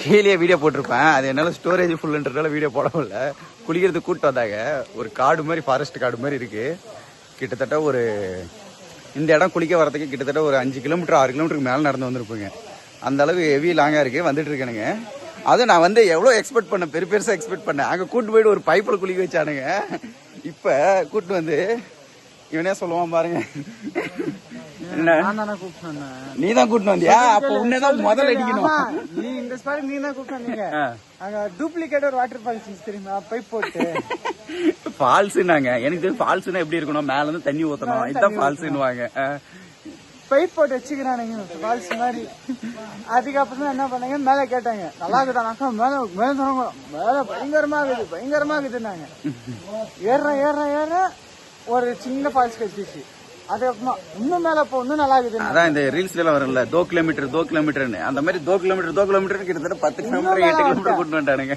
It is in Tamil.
கீழே வீடியோ போட்டிருப்பேன். அது என்னால ஸ்டோரேஜ் ஃபுல்லுன்றதால வீடியோ போட முடியல. குளிக்கிறதுக்கு கூட்டு வந்தாங்க. ஒரு காடு மாதிரி, ஃபாரஸ்ட் காடு மாதிரி இருக்கு. கிட்டத்தட்ட ஒரு இந்த இடம் குளிக்க வரதுக்கு கிட்டத்தட்ட ஒரு 5 கிலோமீட்டர் 6 கிலோமீட்டருக்கு மேலே நடந்து வந்திருப்பேங்க. அந்த அளவுக்கு ஹெவி லாங்காக இருக்குது. வந்துட்டு இருக்கேனுங்க. அதுவும் நான் வந்து எவ்வளோ எக்ஸ்பெக்ட் பண்ணேன், பெருசாக எக்ஸ்பெக்ட் பண்ணேன். அங்கே கூட்டு போயிட்டு ஒரு பைப்பில் குளிக்க வச்சானுங்க. இப்போ கூட்டு வந்து இவனே சொல்லுவான் பாருங்க. நீ தான் கூட்டு வந்தியா? அப்ப உன்னதான் முதல்ல அடிக்கணும். நீ இந்த ஸ்பாட் நீ தான் கூட்டு வந்தீங்க. அங்க டூப்ளிகேட் ஒரு வாட்டர் ஃபால்ஸ் தெரியுமா? பைப் போட்டு ஃபால்ஸ்னாங்க. எனக்கு தெரியும் ஃபால்ஸ்னா எப்படி இருக்கணும், மேல இருந்து தண்ணி ஊத்தணும். இதுதான் ஃபால்ஸ்னுவாங்க. பைப் போட்டு வச்சுக்கிறானுங்க ஃபால்ஸ் மாதிரி. அதுக்கப்புறம் என்ன பண்ணாங்க, மேல கேட்டாங்க நல்லா இருக்குதானாக்கா. மேல மேல பயங்கரமா இருக்குதுன்னாங்க. ஏற ஒரு சின்ன ஃபால்ஸ் கட்டிச்சு. அதுக்கப்புறமா இன்னும் மேல இன்னும் நல்லா இருக்குது. அதான் இந்த ரீல்ஸ்ல எல்லாம் வரும்ல, 2 கிலோமீட்டர் அந்த மாதிரி 2 கிலோமீட்டர் கிட்டத்தட்ட 10 கிலோமீட்டர் 8 கிலோமீட்டர் கூட்டு வந்துட்டானுங்க.